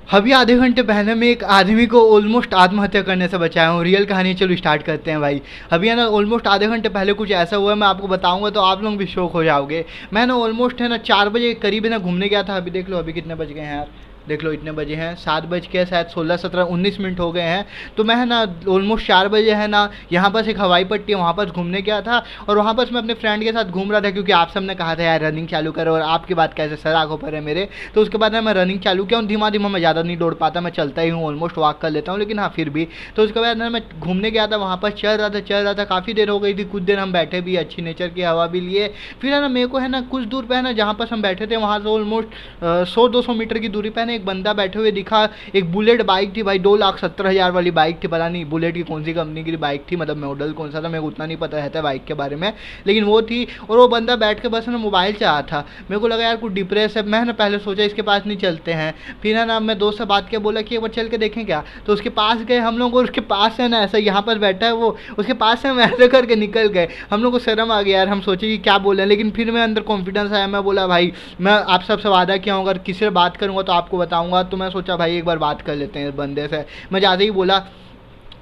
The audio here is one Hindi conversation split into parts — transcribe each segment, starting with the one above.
अभी आधे घंटे पहले मैं एक आदमी को ऑलमोस्ट आत्महत्या करने से बचाया हूँ। रियल कहानी चलो स्टार्ट करते हैं भाई। अभी है ना ऑलमोस्ट आधे घंटे पहले कुछ ऐसा हुआ है, मैं आपको बताऊंगा तो आप लोग भी शौक हो जाओगे। मैं ना ऑलमोस्ट है ना 4 बजे के करीब है ना घूमने गया था। अभी देख लो अभी कितने बज गए हैं यार, देख लो इतने बजे हैं, 7 बज के शायद 16 17 19 मिनट हो गए हैं। तो मैं है ना ऑलमोस्ट 4 बजे है ना यहाँ पर एक हवाई पट्टी है वहाँ पर घूमने गया था। और वहाँ पर मैं अपने फ्रेंड के साथ घूम रहा था, क्योंकि आप सबने कहा था यार रनिंग चालू करो, और आपकी बात कैसे सर आंखों पर है मेरे। तो उसके बाद ना मैं रनिंग चालू किया हूँ। धीमा धीमा मैं ज़्यादा नहीं दौड़ पाता, मैं चलता ही हूँ, ऑलमोस्ट वॉक कर लेता हूँ, लेकिन हाँ फिर भी। तो उसके बाद ना मैं घूमने गया था, वहाँ पर चल रहा था काफ़ी देर हो गई थी। कुछ देर हम बैठे भी, अच्छी नेचर की हवा भी लिए। फिर है ना मेरे को है ना कुछ दूर पे है ना जहाँ पर हम बैठे थे वहाँ से ऑलमोस्ट 100 200 मीटर की दूरी पे है ना एक बंदा बैठे हुए दिखा। एक बुलेट बाइक थी भाई, 2,70,000 वाली बाइक थी। पता नहीं बुलेट की कौन सी कंपनी की बाइक थी, मतलब मॉडल कौन सा था मेरे को उतना नहीं पता रहता है बाइक के बारे में, लेकिन वो थी। और वो बंदा बैठ के बस ना मोबाइल चला था। मेरे को लगा यार कुछ डिप्रेस है। मैं ना पहले सोचा इसके पास नहीं चलते हैं। फिर है ना मैं दोस्त से बात किया, बोला कि एक बार चल के देखें क्या। तो उसके पास गए हम लोग, और उसके पास है ना ऐसा यहाँ पर बैठा है वो, उसके पास से हम ऐसे करके निकल गए। हम लोग को शर्म आ गया यार, हम सोचे कि क्या बोले, लेकिन फिर मैं अंदर कॉन्फिडेंस आया। मैं बोला भाई मैं आप सबसे वादा किया हूँ अगर किसी से बात करूँगा तो आपको बताऊँगा। तो मैं सोचा भाई एक बार बात कर लेते हैं इस बंदे से। मैं ज़्यादा ही बोला,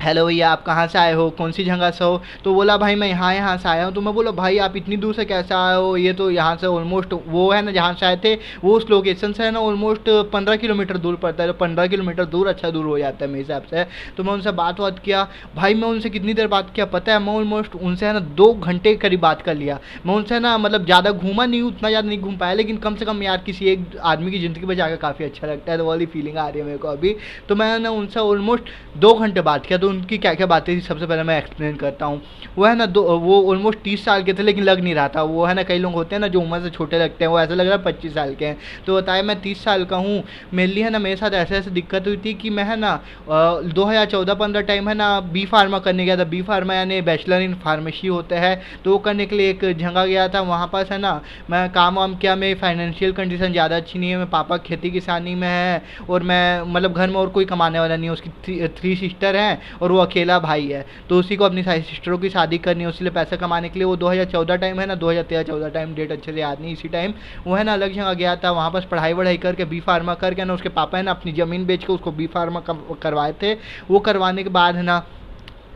हेलो भैया आप कहाँ से आए हो, कौन सी जगह से हो। तो बोला भाई मैं यहाँ से आया हूँ। तो मैं बोला भाई आप इतनी दूर से कैसे आए हो, ये तो यहाँ से ऑलमोस्ट वो है ना जहाँ से आए थे वो उस लोकेशन से है ना ऑलमोस्ट 15 किलोमीटर दूर पड़ता है। तो 15 किलोमीटर दूर अच्छा दूर हो जाता है मेरे हिसाब से। तो मैं उनसे बात किया भाई। मैं उनसे कितनी देर बात किया पता है, मैं ऑलमोस्ट उनसे है ना 2 घंटे के करीब बात कर लिया। मैं उनसे ना मतलब ज़्यादा घूमा नहीं, उतना ज़्यादा नहीं घूम पाया, लेकिन कम से कम यार किसी एक आदमी की ज़िंदगी में जाकर काफ़ी अच्छा लगता है। तो वाली फीलिंग आ रही है मेरे को अभी। तो मैं ना उनसे ऑलमोस्ट 2 घंटे बात किया। तो उनकी क्या क्या बातें थी सबसे पहले मैं एक्सप्लेन करता हूँ। वो है ना वो ऑलमोस्ट 30 साल के थे, लेकिन लग नहीं रहा था। वो है ना कई लोग होते हैं ना जो उम्र से छोटे लगते हैं, वो ऐसा लग रहा है 25 साल के हैं। तो बताया मैं 30 साल का हूँ। मेनली है ना मेरे साथ ऐसे ऐसे दिक्कत हुई थी कि मैं है ना 2014-15 टाइम है ना बी फार्मा करने गया था। बी फार्मा यानी बैचलर इन फार्मेसी होता है। तो वो करने के लिए एक जगह गया था। वहाँ पास है ना मैं काम वाम किया। मेरी फाइनेंशियल कंडीशन ज़्यादा अच्छी नहीं है। मेरे पापा खेती किसानी में है, और मैं मतलब घर में और कोई कमाने वाला नहीं है। उसकी 3 सिस्टर हैं और वो अकेला भाई है। तो उसी को अपनी सारी सिस्टरों की शादी करनी है, उसी लिए पैसा कमाने के लिए वो 2014 टाइम है ना 2013-14 टाइम, डेट अच्छे से याद नहीं, इसी टाइम वो है ना अलग जगह गया था। वहाँ पर पढ़ाई वढ़ाई करके बी फार्मा करके ना उसके पापा है ना अपनी ज़मीन बेच के उसको बी फार्मा करवाए थे। वो करवाने के बाद है ना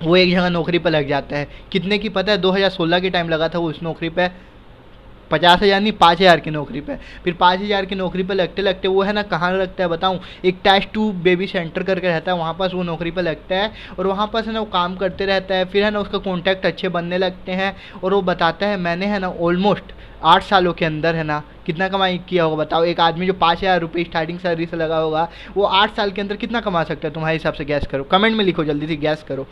वो एक जगह नौकरी पर लग जाता है। कितने की पता है, 2016 के टाइम लगा था वो उस नौकरी पर। 50,000 नहीं, 5,000 की नौकरी पे। फिर 5,000 की नौकरी पे लगते लगते वो है ना कहाँ लगता है बताऊँ, एक टेस्ट टू बेबी सेंटर करके रहता है, वहाँ पास वो नौकरी पे लगता है। और वहाँ पास है ना वो काम करते रहता है। फिर है ना उसका कॉन्टैक्ट अच्छे बनने लगते हैं। और वो बताता है मैंने है ना ऑलमोस्ट 8 सालों के अंदर है ना कितना कमाई किया होगा बताओ। एक आदमी जो 5,000 रुपये स्टार्टिंग सैलरी से लगा होगा, वो 8 साल के अंदर कितना कमा सकता है तुम्हारे हिसाब से, गैस करो, कमेंट में लिखो जल्दी से, गैस करो।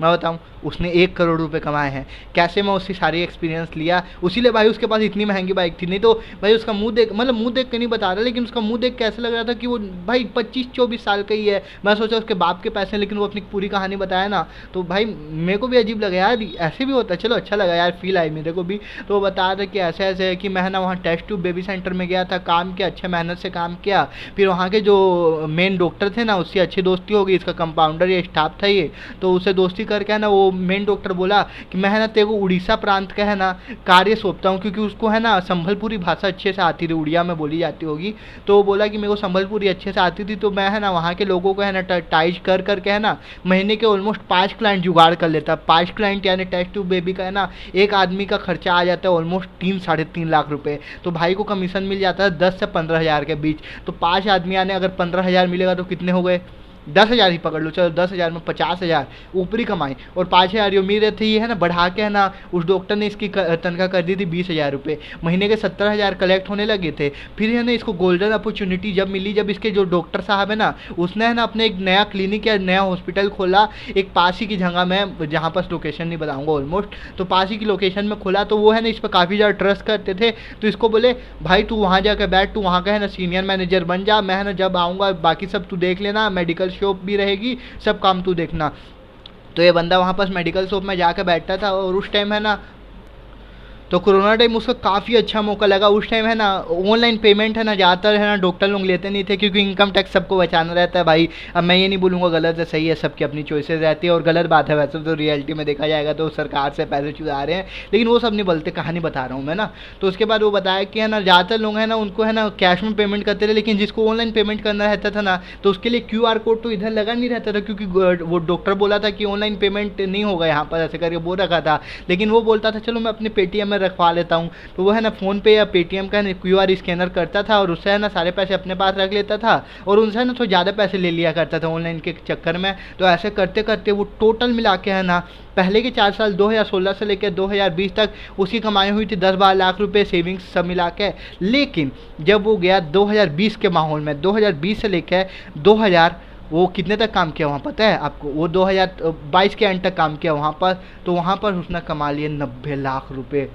मैं बताऊँ, उसने 1 करोड़ रुपए कमाए हैं। कैसे, मैं उसकी सारी एक्सपीरियंस लिया। उसीलिए भाई उसके पास इतनी महंगी बाइक थी। नहीं तो भाई उसका मुंह देख, मतलब मुंह देख के नहीं बता रहा, लेकिन उसका मुंह देख के ऐसा लग रहा था कि वो भाई 25-24 साल का ही है। मैं सोचा उसके बाप के पैसे हैं, लेकिन वो अपनी पूरी कहानी बताया ना, तो भाई मेरे को भी अजीब लगा यार, ऐसे भी होता है। चलो अच्छा लगा यार, फील आई मेरे को भी। तो वो बता रहा कि ऐसे ऐसे है कि मैं ना वहाँ टेस्ट ट्यूब बेबी सेंटर में गया था, काम किया, अच्छे मेहनत से काम किया। फिर वहाँ के जो मेन डॉक्टर थे ना उससे अच्छी दोस्ती हो गई। इसका कंपाउंडर या स्टाफ था ये, तो उससे दोस्ती करके है ना वो मेन डॉक्टर बोला कि मैं है ना तेरे को उड़ीसा प्रांत का है ना कार्य सौंपता हूँ, क्योंकि उसको है ना संभलपुरी भाषा अच्छे से आती थी, उड़िया में बोली जाती होगी। तो वो बोला कि मेरे को संभलपुरी अच्छे से आती थी, तो मैं है ना वहाँ के लोगों को है ना टाइज कर करके है ना महीने के ऑलमोस्ट 5 क्लाइंट जुगाड़ कर लेता। 5 क्लाइंट यानी टेस्ट ट्यूब बेबी का है ना एक आदमी का खर्चा आ जाता है ऑलमोस्ट 3-3.5 लाख रुपये। तो भाई को कमीशन मिल जाता है 10 से 15 हज़ार के बीच। तो 5 आदमी आने अगर 15 हज़ार मिलेगा तो कितने हो गए, 10 हज़ार ही पकड़ लो, चलो 10 हज़ार में 50 हज़ार ऊपरी कमाई। और 5 हज़ार जो उम्मीद थी ये है ना बढ़ा के है ना उस डॉक्टर ने इसकी तनख्वाह कर दी थी 20 हज़ार रुपये। महीने के 70 हज़ार कलेक्ट होने लगे थे। फिर है ना इसको गोल्डन अपॉर्चुनिटी जब मिली, जब इसके जो डॉक्टर साहब है ना उसने है ना अपने एक नया क्लिनिक या नया हॉस्पिटल खोला एक पास ही की जगह में, जहाँ पास लोकेशन नहीं बताऊँगा ऑलमोस्ट, तो पास ही की लोकेशन में खोला। तो वो है ना इस पर काफ़ी ज़्यादा ट्रस्ट करते थे। तो इसको बोले भाई तू वहाँ जाकर बैठ, तू वहाँ का है ना सीनियर मैनेजर बन जा, मैं है ना जब आऊँगा बाकी सब तू देख लेना, मेडिकल शॉप भी रहेगी, सब काम तू देखना। तो ये बंदा वहाँ पास मेडिकल शॉप में जाकर बैठता था। और उस टाइम है ना तो कोरोना टाइम उसका काफ़ी अच्छा मौका लगा। उस टाइम है ना ऑनलाइन पेमेंट है ना ज़्यादातर है ना डॉक्टर लोग लेते नहीं थे, क्योंकि इनकम टैक्स सबको बचाना रहता है भाई। अब मैं ये नहीं बोलूँगा गलत है सही है, सबकी अपनी चॉइसेस रहती है, और गलत बात है वैसे तो रियलिटी में देखा जाएगा तो सरकार से पैसे चुरा रहे हैं, लेकिन वो सब नहीं बोलते, कहानी बता रहा हूँ मैं ना। तो उसके बाद वो बताया कि है ना ज़्यादातर लोग हैं ना उनको है ना कैश में पेमेंट करते थे, लेकिन जिसको ऑनलाइन पेमेंट करना रहता था ना तो उसके लिए QR कोड तो इधर लगा नहीं रहता था, क्योंकि वो डॉक्टर बोला था कि ऑनलाइन पेमेंट नहीं होगा यहाँ पर, ऐसे करके बोल रखा था। लेकिन वो बोलता था चलो मैं अपने पेटीएम में रखवा लेता हूँ, तो वो है ना फ़ोन पे या पेटीएम का QR स्कैनर करता था और उससे है ना सारे पैसे अपने पास रख लेता था, और उनसे है ना थोड़ा ज़्यादा पैसे ले लिया करता था ऑनलाइन के चक्कर में। तो ऐसे करते करते वो टोटल मिला के है ना पहले के 4 साल 2016 से लेकर 2020 तक उसकी कमाई हुई थी 10-12 लाख रुपए सेविंग्स सब मिला के। लेकिन जब वो गया 2020 के माहौल में, 2020 से लेकर 2000 वो कितने तक काम किया वहाँ पता है आपको? वो 2022 के एंड तक काम किया वहाँ पर, तो वहाँ पर उसने कमा लिए 90 लाख रुपए।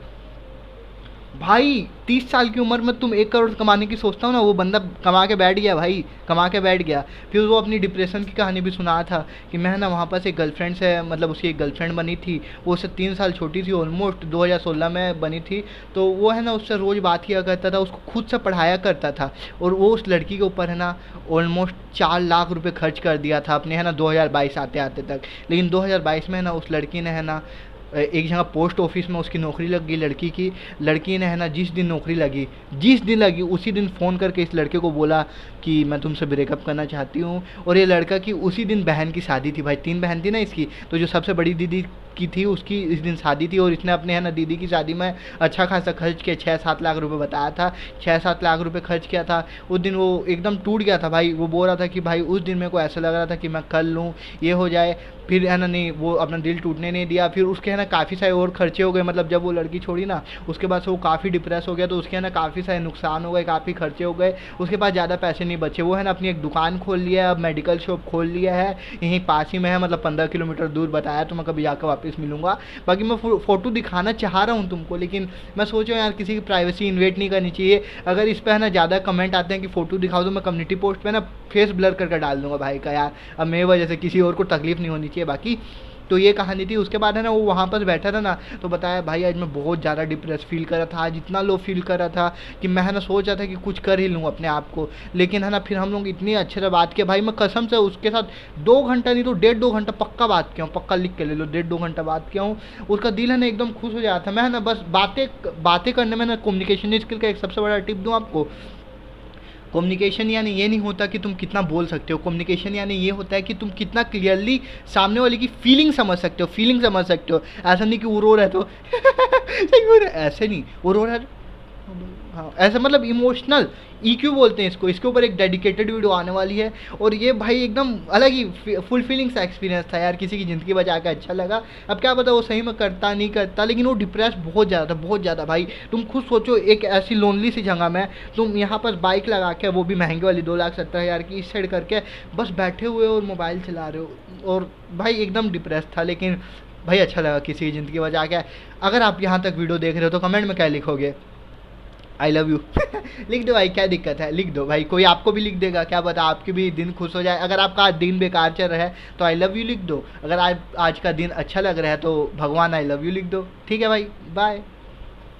भाई 30 साल की उम्र में तुम 1 करोड़ कमाने की सोचता हो ना, वो बंदा कमा के बैठ गया भाई, कमा के बैठ गया। फिर वो अपनी डिप्रेशन की कहानी भी सुना था कि मैं ना वहाँ पर से एक गर्लफ्रेंड से, मतलब उसकी एक गर्लफ्रेंड बनी थी, वो उससे 3 साल छोटी थी, ऑलमोस्ट 2016 में बनी थी। तो वो है ना उससे रोज़ बात किया करता था, उसको खुद से पढ़ाया करता था, और वो उस लड़की के ऊपर है ना ऑलमोस्ट 4 लाख रुपए खर्च कर दिया था अपने है ना 2022 आते आते तक। लेकिन 2022 में है ना उस लड़की ने है ना एक जगह पोस्ट ऑफिस में उसकी नौकरी लग गई लड़की की। लड़की ने है ना जिस दिन नौकरी लगी, जिस दिन लगी उसी दिन फ़ोन करके इस लड़के को बोला कि मैं तुमसे ब्रेकअप करना चाहती हूँ। और ये लड़का की उसी दिन बहन की शादी थी भाई, 3 बहन थी ना इसकी, तो जो सबसे बड़ी दीदी की थी उसकी इस दिन शादी थी, और इसने अपने है ना दीदी की शादी में अच्छा खासा खर्च किया, 6-7 लाख रुपए बताया था, 6-7 लाख रुपए खर्च किया था। उस दिन वो एकदम टूट गया था भाई, वो बोल रहा था कि भाई उस दिन मेरे को ऐसा लग रहा था कि मैं कर लूँ, ये हो जाए। फिर है ना नहीं, वो अपना दिल टूटने नहीं दिया। फिर उसके है ना काफ़ी सारे और खर्चे हो गए, मतलब जब वो लड़की छोड़ी ना उसके बाद से वो काफ़ी डिप्रेस हो गया, तो उसके है ना काफ़ी सारे नुकसान हो गए, काफ़ी खर्चे हो गए, उसके पास ज़्यादा पैसे नहीं बचे। वो है ना अपनी एक दुकान खोल लिया है, अब मेडिकल शॉप खोल लिया है, यहीं पास ही में है, मतलब 15 किलोमीटर दूर बताया, तो मैं कभी जाकर वापस मिलूंगा। बाकी मैं फ़ोटो दिखाना चाह रहा हूँ तुमको, लेकिन मैं सोच रहा हूँ यार किसी की प्राइवेसी इन्वेट नहीं करनी चाहिए। अगर इस पर है ना ज़्यादा कमेंट आते हैं कि फ़ोटो दिखाओ, तो मैं कम्युनिटी पोस्ट पे ना फेस ब्लर करके डाल दूंगा भाई का यार, अब मेरी वजह से किसी और को तकलीफ नहीं होनी चाहिए। बाकी तो ये कहानी थी। उसके बाद है ना वो वहाँ पर बैठा था ना, तो बताया भाई आज मैं बहुत ज़्यादा डिप्रेस फील कर रहा था, आज इतना लो फील कर रहा था कि मैं है ना सोच रहा था कि कुछ कर ही लूँ अपने आप को। लेकिन है ना फिर हम लोग इतनी अच्छे से बात किया भाई, मैं कसम से उसके साथ 2 घंटा नहीं तो 1.5-2 घंटा पक्का बात किया हूँ, पक्का लिख के ले लो, 1.5-2 घंटा बात किया हूँ। उसका दिल है ना एकदम खुश हो जाता था। मैं है ना बस बातें बातें करने में ना कम्युनिकेशन स्किल का एक सबसे बड़ा टिप दूँ आपको। कम्युनिकेशन यानी ये नहीं होता कि तुम कितना बोल सकते हो, कम्युनिकेशन यानी ये होता है कि तुम कितना क्लियरली सामने वाले की फीलिंग समझ सकते हो, फीलिंग समझ सकते हो। ऐसा नहीं कि वो रो रहा है तो सही बोल रहा है, ऐसे नहीं, वो रो रहा है हाँ ऐसा, मतलब इमोशनल EQ बोलते हैं इसको। इसके ऊपर एक डेडिकेटेड वीडियो आने वाली है, और ये भाई एकदम अलग ही फुलफिलिंग सा एक्सपीरियंस था यार, किसी की ज़िंदगी बचा के अच्छा लगा। अब क्या पता वो सही में करता नहीं करता, लेकिन वो डिप्रेस बहुत ज़्यादा था, बहुत ज़्यादा भाई। तुम खुद सोचो एक ऐसी लोनली सी जगह में तुम यहाँ पर बाइक लगा के, वो भी महंगी वाली 2,70,000 की, इस साइड करके बस बैठे हुए और मोबाइल चला रहे हो, और भाई एकदम डिप्रेस था। लेकिन भाई अच्छा लगा किसी की ज़िंदगी बचा के। अगर आप यहाँ तक वीडियो देख रहे हो तो कमेंट में क्या लिखोगे? आई लव यू लिख दो भाई, क्या दिक्कत है, लिख दो भाई, कोई आपको भी लिख देगा, क्या पता आपकी भी दिन खुश हो जाए। अगर आपका आज दिन बेकार चल रहा है तो आई लव यू लिख दो, अगर आज का दिन अच्छा लग रहा है तो भगवान आई लव यू लिख दो। ठीक है भाई, बाय।